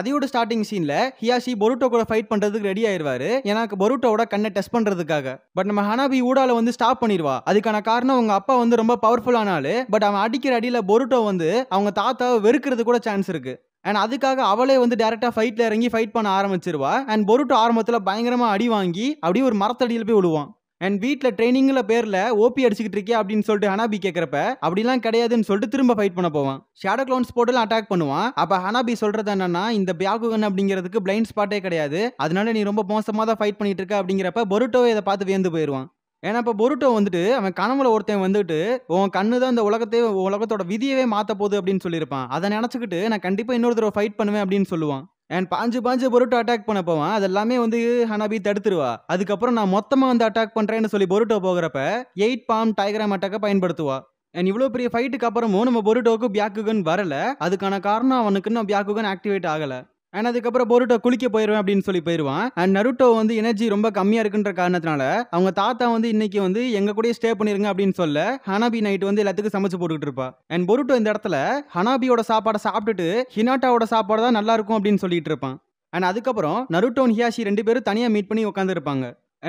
கதையோட ஸ்டார்டிங் சீன்ல ஹியாஷி பொருட்டோ கூட ஃபைட் பண்றதுக்கு ரெடி ஆயிருவாரு. ஏன்னா பொருட்டோட கண்ணை டெஸ்ட் பண்றதுக்காக. பட் நம்ம ஹனாபி ஊடால வந்து ஸ்டாப் பண்ணிடுவா. அதுக்கான காரணம் அவங்க அப்பா வந்து ரொம்ப பவர்ஃபுல்லான ஆளு. பட் அவன் அடிக்கிற அடியில பொருட்டோ வந்து அவங்க தாத்தாவை வெறுக்கிறது கூட சான்ஸ் இருக்கு. அண்ட் அதுக்காக அவளே வந்து டைரக்டா ஃபைட்ல இறங்கி ஃபைட் பண்ண ஆரம்பிச்சிருவா. அண்ட் பொருட்டோ ஆரம்பத்துல பயங்கரமா அடி வாங்கி அப்படியே ஒரு மரத்தடியில் போய் விழுவான். அண்ட் வீட்டில் ட்ரைனிங்ல பேர்ல ஓபி அடிச்சுக்கிட்டு இருக்கே அப்படின்னு சொல்லிட்டு ஹனாபி கேட்கறப்ப அப்படிலாம் கிடையாதுன்னு சொல்லிட்டு திரும்ப ஃபைட் பண்ண போவான். ஷேடோ கிளவுன்ஸ் போட்டுலாம் அட்டாக் பண்ணுவான். அப்ப ஹனாபி சொல்றது என்னன்னா, இந்த பியாகுகன் அப்படிங்கிறதுக்கு பிளைண்ட் ஸ்பாட்டே கிடையாது, அதனால நீ ரொம்ப மோசமா தான் ஃபைட் பண்ணிட்டு இருக்க அப்படிங்கிறப்ப பொருட்டோவை இதை பார்த்து வியந்து போயிடுவான். ஏன்னா இப்போ பொருட்டோ வந்துட்டு அவன் கனவுல ஒருத்தன் வந்துட்டு உன் கண்ணு தான் இந்த உலகத்தோட விதியவே மாத்த போகுது அப்படின்னு சொல்லியிருப்பான். அதை நினைச்சுக்கிட்டு நான் கண்டிப்பா இன்னொரு தடவை ஃபைட் பண்ணுவேன் அப்படின்னு சொல்லுவான். அண்ட் பாஞ்சு பொருட்டோ அட்டாக் பண்ண போவான். அதெல்லாமே வந்து ஹனாபி தடுத்துருவா. அதுக்கப்புறம் நான் மொத்தமா வந்து அட்டாக் பண்றேன்னு சொல்லி பொருட்டோ போகிறப்ப 8 பாம் டைகிராம் அட்டாக்கை பயன்படுத்துவா. அண்ட் இவ்வளோ பெரிய ஃபைட்டுக்கு அப்புறமும் நம்ம பொருட்டோவுக்கு பியாக்குகன் வரல. அதுக்கான காரணம் அவனுக்கு இன்னும் பியாக்குகன் ஆக்டிவேட் ஆகல. அண்ட் அதுக்கப்புறம் பொருட்டோ குளிக்க போயிருவேன் அப்படின்னு சொல்லி போயிருவான். அண்ட் நருட்டோ வந்து எனர்ஜி ரொம்ப கம்மியா இருக்குன்ற காரணத்தினால அவங்க தாத்தா வந்து இன்னைக்கு வந்து எங்க கூட ஸ்டே பண்ணிருங்க அப்படின்னு சொல்ல ஹனாபி நைட் வந்து எல்லாத்துக்கும் சமைச்சு போட்டுக்கிட்டு இருப்பா. அண்ட் பொருட்டோ இந்த இடத்துல ஹனாபியோட சாப்பாடை சாப்பிட்டுட்டு ஹினாட்டாவோட சாப்பாடு தான் நல்லா இருக்கும் அப்படின்னு சொல்லிட்டு இருப்பான். அண்ட் அதுக்கப்புறம் நருட்டோ ஹியாஷி 2 பேரும் தனியா மீட் பண்ணி உட்காந்து இருப்பாங்க.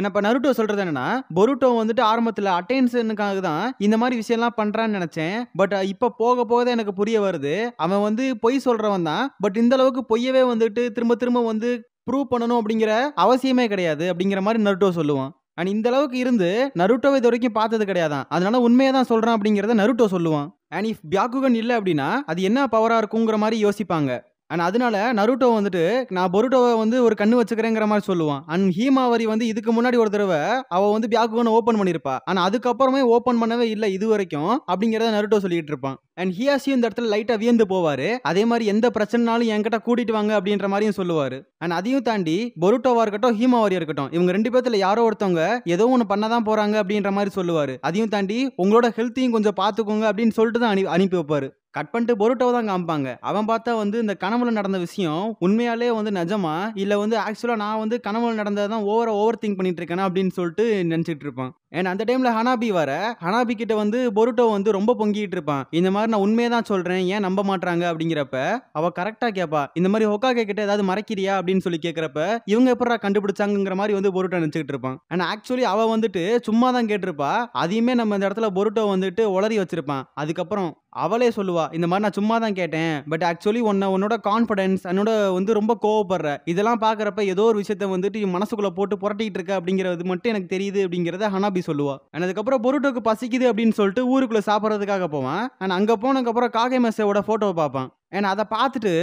இப்ப நருட்டோ சொல்றது என்னன்னா, பொருட்டோ வந்துட்டு ஆரம்பத்துல அட்டென்ஷனுக்காக தான் இந்த மாதிரி விஷயம்லாம் பண்றான்னு நினைச்சேன். பட் இப்ப போக போக தான் எனக்கு புரிய வருது, அவன் வந்து பொய் சொல்றவன் தான். பட் இந்த அளவுக்கு பொய்யவே வந்துட்டு திரும்ப திரும்ப வந்து ப்ரூவ் பண்ணணும் அப்படிங்கிற அவசியமே கிடையாது அப்படிங்கிற மாதிரி நருட்டோ சொல்லுவான். அண்ட் இந்த அளவுக்கு இருந்து நருட்டோவை இது வரைக்கும் பார்த்தது கிடையாதான், அதனால உண்மையை தான் சொல்றான் அப்படிங்கறத நருட்டோ சொல்லுவான். அண்ட் இஃப் பியாக்குகன் இல்லை அப்படின்னா அது என்ன பவரா இருக்குங்கிற மாதிரி யோசிப்பாங்க. அண்ட் அதனால நருட்டோ வந்துட்டு நான் பொருட்டோவை வந்து ஒரு கண்ணு வச்சுக்கிறேங்கிற மாதிரி சொல்லுவான். அண்ட் ஹீமாவரி வந்து இதுக்கு முன்னாடி ஒரு தடவை அவ வந்து பியாக்குகன் ஓப்பன் பண்ணிருப்பா. ஆனா அதுக்கப்புறமே ஓப்பன் பண்ணவே இல்லை இது வரைக்கும் அப்படிங்கறத நருட்டோ சொல்லிட்டு இருப்பான். அண்ட் ஹியாஷி இந்த இடத்துல லைட்டா வியந்து போவாரு. அதே மாதிரி எந்த பிரச்சனைனாலும் என்கிட்ட கூட்டிட்டு வாங்க அப்படின்ற மாதிரியும் சொல்லுவாரு. அண்ட் அதையும் தாண்டி பொருட்டோவா இருக்கட்டும் ஹீமாவரியா இருக்கட்டும் இவங்க 2 பேர்த்துல யாரோ ஒருத்தவங்க ஏதோ ஒன்று பண்ணதான் போறாங்க அப்படின்ற மாதிரி சொல்லுவாரு. அதையும் தாண்டி உங்களோட ஹெல்த்தையும் கொஞ்சம் பாத்துக்கோங்க அப்படின்னு சொல்லிட்டு தான் அனுப்பி வைப்பாரு. கட் பண்ணிட்டு பொருட்டோவை தான் காமிப்பாங்க. அவன் பார்த்தா வந்து இந்த கனவுல நடந்த விஷயம் உண்மையாலே வந்து நிஜமா இல்ல வந்து ஆக்சுவலா நான் வந்து கனவுல நடந்ததான் ஓவர் திங்க் பண்ணிட்டு இருக்கேன் அப்படின்னு சொல்லிட்டு நினைச்சிட்டு இருப்பான். ஏன்னா அந்த டைம்ல ஹனாபி கிட்ட வந்து பொருட்டோ வந்து ரொம்ப பொங்கிட்டு இருப்பான். இந்த மாதிரி நான் உண்மையை தான் சொல்றேன், ஏன் நம்ப மாட்டாங்க அப்படிங்கிறப்ப அவ கரெக்டா கேட்பா, இந்த மாதிரி ஹொக்காகே கிட்ட ஏதாவது மறைக்கிறியா அப்படின்னு சொல்லி கேட்கறப்ப இவங்க எப்படா கண்டுபிடிச்சாங்கிற மாதிரி வந்து பொருட்டோ நினைச்சிட்டு இருப்பான். ஆனா ஆக்சுவலி அவ வந்துட்டு சும்மா தான் கேட்டிருப்பா. அதையுமே நம்ம இந்த இடத்துல பொருட்டோ வந்துட்டு உளறி வச்சிருப்பான். அதுக்கப்புறம் அவளே சொல்லுவா, இந்த மாதிரி நான் சும்மா தான் கேட்டேன், பட் ஆக்சுவலி உன்னோட கான்ஃபிடன்ஸ் என்னோட வந்து ரொம்ப கோவப்படுற இதெல்லாம் பாக்குறப்ப ஏதோ ஒரு விஷயத்த வந்துட்டு மனசுக்குள்ள போட்டு புரட்டிட்டு இருக்க அப்படிங்கிறது மட்டும் எனக்கு தெரியுது அப்படிங்கறத ஹனாபி சொல்லுவா. அதுக்கப்புறம் பொருட்டோக்கு பசிக்குது அப்படின்னு சொல்லிட்டு ஊருக்குள்ள சாப்பிடறதுக்காக போவான். ஆனா அங்க போனதுக்கப்புறம் காகேமேசோட போட்டோவை பார்ப்பான். ஏன்னா அதை பார்த்துட்டு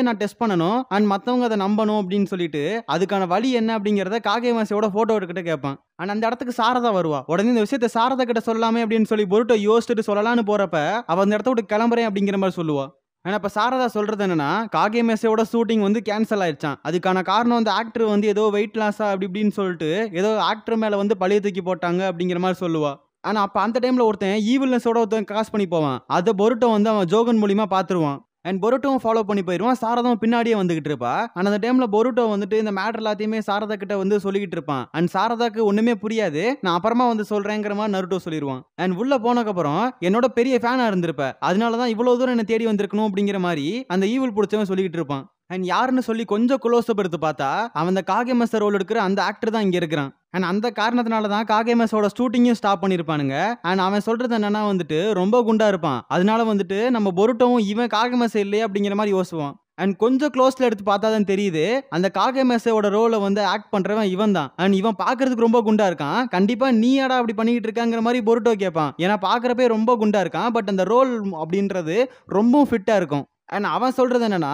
நான் டெஸ்ட் பண்ணணும் அண்ட் மற்றவங்க அதை நம்பணும் அப்படின்னு சொல்லிட்டு அதுக்கான வழி என்ன அப்படிங்கிறத காகேமேசோட போட்டோ கிட்ட கேட்பான். ஆனா அந்த இடத்துக்கு சாரதா வருவா. உடனே இந்த விஷயத்த சாரதா கிட்ட சொல்லலாமே அப்படின்னு சொல்லி பொருட்டோ யோசிச்சுட்டு சொல்லலான்னு போறப்ப அவ அந்த இடத்த விட்டு கிளம்புறேன் அப்படிங்கிற மாதிரி சொல்லுவா. ஆனா இப்ப சாரதா சொல்றது என்னன்னா, காகேமேசோட ஷூட்டிங் வந்து கேன்சல் ஆயிடுச்சான். அதுக்கான காரணம் வந்து ஆக்டர் வந்து ஏதோ வெயிட் லாஸா அப்படி இப்படின்னு சொல்லிட்டு ஏதோ ஆக்டர் மேல வந்து பழிய தூக்கி போட்டாங்க அப்படிங்கிற மாதிரி சொல்லுவா. ஆனா அப்ப அந்த டைம்ல ஒருத்தன் கிராஸ் பண்ணி போவான். அதை பொருட்டோ வந்து அவன் ஜோகன் மூலியமா பாத்துருவான். அண்ட் பொருட்டோவும் ஃபாலோ பண்ணி போயிருவான். சாரதாவும் பின்னாடியே வந்துகிட்டு இருப்பா. ஆனா அந்த டைம்ல பொருட்டோ வந்துட்டு இந்த மேட்டர் எல்லாத்தையுமே சாரதா கிட்ட வந்து சொல்லிக்கிட்டு இருப்பான். அண்ட் சாரதாக்கு ஒண்ணுமே புரியாது. நான் அப்புறமா வந்து சொல்றேங்கிற மாதிரி நருட்டோ சொல்லிடுவான். அண்ட் உள்ள போனதுக்கு அப்புறம் என்னோட பெரிய ஃபேனா இருந்திருப்ப, அதனாலதான் இவ்வளவு தூரம் என்ன தேடி வந்திருக்கணும் அப்படிங்கிற மாதிரி அந்த ஈவில் பிடிச்சவன் சொல்லிக்கிட்டு இருப்பான். அண்ட் யாருன்னு சொல்லி கொஞ்சம் க்ளோஸ்அப் எடுத்து பார்த்தா அவன் அந்த காகேமேச ரோல் எடுக்கிற அந்த ஆக்டர் தான் இங்க இருக்கிறான். அண்ட் அந்த காரணத்தினால தான் காகேமேசோட ஷூட்டிங்கும் ஸ்டாப் பண்ணிருப்பானுங்க. அண்ட் அவன் சொல்றது என்னன்னா வந்துட்டு ரொம்ப குண்டா இருப்பான். அதனால வந்துட்டு நம்ம பொருட்டோவும் இவன் காகேமேச இல்லையே அப்படிங்கிற மாதிரி யோசிப்பான். அண்ட் கொஞ்சம் க்ளோஸ்ல எடுத்து பார்த்தா தான் தெரியுது அந்த காகேமேசோட ரோலை வந்து ஆக்ட் பண்றவன் இவன் தான். அண்ட் இவன் பாக்குறதுக்கு ரொம்ப குண்டா இருக்கான். கண்டிப்பா நீ யாடா அப்படி பண்ணிட்டு இருக்காங்கிற மாதிரி பொருட்டோ கேட்பான். ஏன்னா பாக்குறப்பே ரொம்ப குண்டா இருக்கான். பட் அந்த ரோல் அப்படின்றது ரொம்பவும் ஃபிட்டா இருக்கும். அண்ட் அவன் சொல்றது என்னன்னா,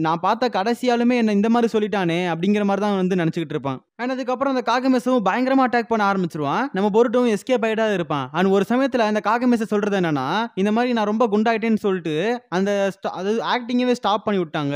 நான் பார்த்த கடைசியாலுமே என்ன இந்த மாதிரி சொல்லிட்டானே அப்படிங்கிற மாதிரி தான் வந்து நினைச்சுக்கிட்டு இருப்பான். அண்ட் அதுக்கப்புறம் அந்த காகமேசவும் பயங்கரமா அட்டாக் பண்ண ஆரம்பிச்சிருவான். நம்ம பொருட்டோவும் எஸ்கேப் ஆயிட்டா இருப்பான். அண்ட் ஒரு சமயத்துல அந்த காகமேச சொல்றது என்னன்னா, இந்த மாதிரி நான் ரொம்ப குண்டாயிட்டேன்னு சொல்லிட்டு அந்த ஆக்டிங்கவே ஸ்டாப் பண்ணி விட்டாங்க.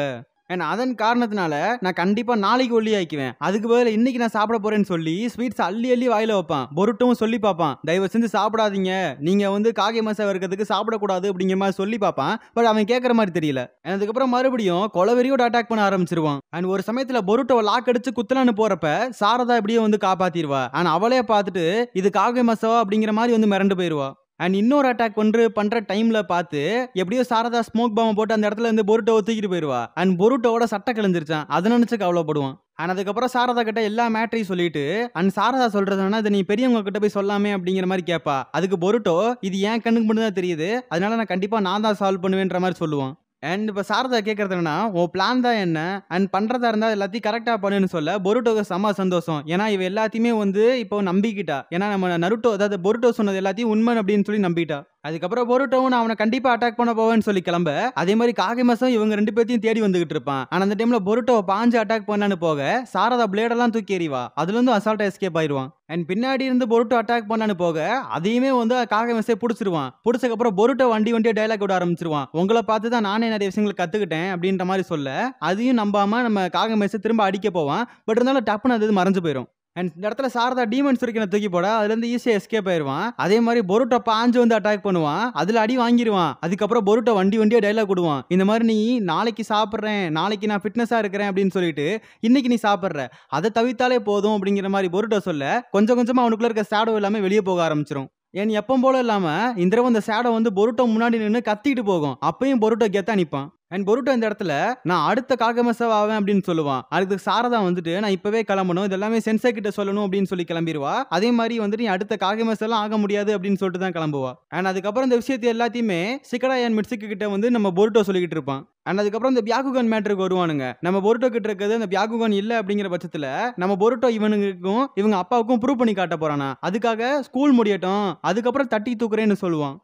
ஏன்னா அதன் காரணத்தினால நான் கண்டிப்பா நாளைக்கு ஒல்லி ஆயிக்குவேன், அதுக்கு பதில் இன்னைக்கு நான் சாப்பிட போறேன்னு சொல்லி ஸ்வீட்ஸ் அள்ளி அள்ளி வாயில வைப்பான். பொருட்டும் சொல்லி பார்ப்பான், தயவு செஞ்சு சாப்பிடாதீங்க, நீங்க வந்து காகை மசா இருக்கிறதுக்கு சாப்பிடக்கூடாது அப்படிங்கிற மாதிரி சொல்லி பார்ப்பான். பட் அவன் கேட்கற மாதிரி தெரியல. அதுக்கப்புறம் மறுபடியும் கொலவெறியோட அட்டாக் பண்ண ஆரம்பிச்சிருவான். அண்ட் ஒரு சமயத்துல பொருட்டோ லாக் அடிச்சு குத்தலான்னு போறப்ப சாரதா இப்படியே வந்து காப்பாத்திடுவா. ஆனா அவளே பார்த்துட்டு இது காகை மசாவா அப்படிங்கிற மாதிரி வந்து மிரண்டு போயிருவா. அண்ட் இன்னொரு அட்டாக் பண்ற டைம்ல பார்த்து எப்படியோ சாரதா ஸ்மோக் பாம்பை போட்டு அந்த இடத்துல இருந்து பொருட்டோவை தூக்கிட்டு போயிருவா. அண்ட் பொருட்டோட சட்டை கிழிஞ்சிருச்சான், அதை நினைச்சு கவலைப்படுவான். அண்ட் அதுக்கப்புறம் சாரதா கிட்ட எல்லா மேட்டரையும் சொல்லிட்டு அண்ட் சாரதா சொல்றதுன்னா இதை நீ பெரியவங்க கிட்ட போய் சொல்லாமே அப்படிங்கிற மாதிரி கேட்பா. அதுக்கு பொருட்டோ இது என் கண்ணுக்கு மட்டும் தான் தெரியுது, அதனால நான் கண்டிப்பா நான் தான் சால்வ் பண்ணுவேன்ற மாதிரி சொல்லுவான். அண்ட் இப்போ சாரதா கேட்கறது என்னன்னா உன் பிளான் தான் என்ன அண்ட் பண்றதா இருந்தா எல்லாத்தையும் கரெக்டா பண்ணுன்னு சொல்ல பொருட்டோக்கு செம்ம சந்தோஷம். ஏன்னா இவ எல்லாத்தையுமே வந்து இப்போ நம்பிக்கிட்டா. ஏன்னா நம்ம நருட்டோ அதாவது பொருட்டோ சொன்னது எல்லாத்தையும் உண்மை அப்படின்னு சொல்லி நம்பிட்டா. அதுக்கப்புறம் பொருட்டோவும் நான் அவனை கண்டிப்பா அட்டாக் பண்ண போவேன்னு சொல்லி கிளம்ப அதே மாதிரி காகமஸும் இவங்க 2 பேத்தையும் தேடி வந்துகிட்டு இருப்பான். ஆனா அந்த டைம்ல பொருட்டோவை பாஞ்சு அட்டாக் பண்ணான்னு போக சாரதா பிளேடெல்லாம் தூக்கி எறிவா. அதுல இருந்து அசால்ட்டா எஸ்கேப் ஆயிடுவான். அண்ட் பின்னாடி இருந்து பொருட்டோ அட்டாக் பண்ணான்னு போக அதையுமே வந்து காகமஸே பிடிச்சிருவான். பிடிச்சதுக்கப்புறம் பொருட்டோ வண்டியே டைலாக் விட ஆரம்பிச்சிருவான். உங்களை பார்த்து தான் நானே நிறைய விஷயங்களை கத்துக்கிட்டேன் அப்படின்ற மாதிரி சொல்ல அதையும் நம்பாம நம்ம காகமஸை திரும்ப அடிக்க போவான். பட் இருந்தாலும் டப்புன்னு அது மறைஞ்சு போயிடும். அண்ட் இந்த இடத்துல சாரதா டீமன் சுரிக்கனை தூக்கி போட அதுல இருந்து ஈஸியா எஸ்கேப் ஆயிருவான். அதே மாதிரி பொருட்டோ பாஞ்சு வந்து அட்டாக் பண்ணுவான், அதுல அடி வாங்கிடுவான். அதுக்கப்புறம் பொருட்டோ வண்டியே டைலாக் விடுவான். இந்த மாதிரி நீ நாளைக்கு சாப்பிட்றேன், நாளைக்கு நான் ஃபிட்னஸா இருக்கிறேன் அப்படின்னு சொல்லிட்டு இன்னைக்கு நீ சாப்பிட்ற, அதை தவிர்த்தாலே போதும் அப்படிங்கிற மாதிரி பொருட்டோ சொல்ல கொஞ்சம் கொஞ்சமா அவனுக்குள்ள இருக்க ஷேடோ எல்லாமே வெளியே போக ஆரம்பிச்சிடும். ஏன் எப்பவும் போல இல்லாம இந்த தடவை அந்த ஷேடோ வந்து பொருட்டோ முன்னாடி நின்று கத்திட்டு போகும். அப்பயும் பொருட்டோ கெத்தா நிப்பான். அண்ட் பொருட்டோ இந்த இடத்துல நான் அடுத்த காகமஸா ஆவேன் அப்படின்னு சொல்லுவான். அதுக்கு சாரதா வந்துட்டு நான் இப்பவே கிளம்பணும், இதெல்லாமே சென்சை கிட்ட சொல்லணும் அப்படின்னு சொல்லி கிளம்பிடுவா. அதே மாதிரி வந்துட்டு நீ அடுத்த காகமஸெல்லாம் ஆக முடியாது அப்படின்னு சொல்லிட்டு தான் கிளம்புவா. அண்ட் அதுக்கப்புறம் இந்த விஷயத்தை எல்லாத்தையுமே சிக்கடா அண்ட் மிட்சுக்கு கிட்ட வந்து நம்ம பொருட்டோ சொல்லிக்கிட்டு இருப்பான். அண்ட் அதுக்கப்புறம் இந்த பியாகுகன் மேட்டருக்கு வருவானுங்க. நம்ம பொருட்டோ கிட்ட இருக்கிறது அந்த பியாகுகன் இல்ல அப்படிங்கிற பட்சத்துல நம்ம பொருட்டோ இவனுக்கும் இவங்க அப்பாவுக்கும் ப்ரூவ் பண்ணி காட்ட போறானா. அதுக்காக ஸ்கூல் முடியட்டும், அதுக்கப்புறம் தட்டி தூக்குறேன்னு சொல்லுவான்.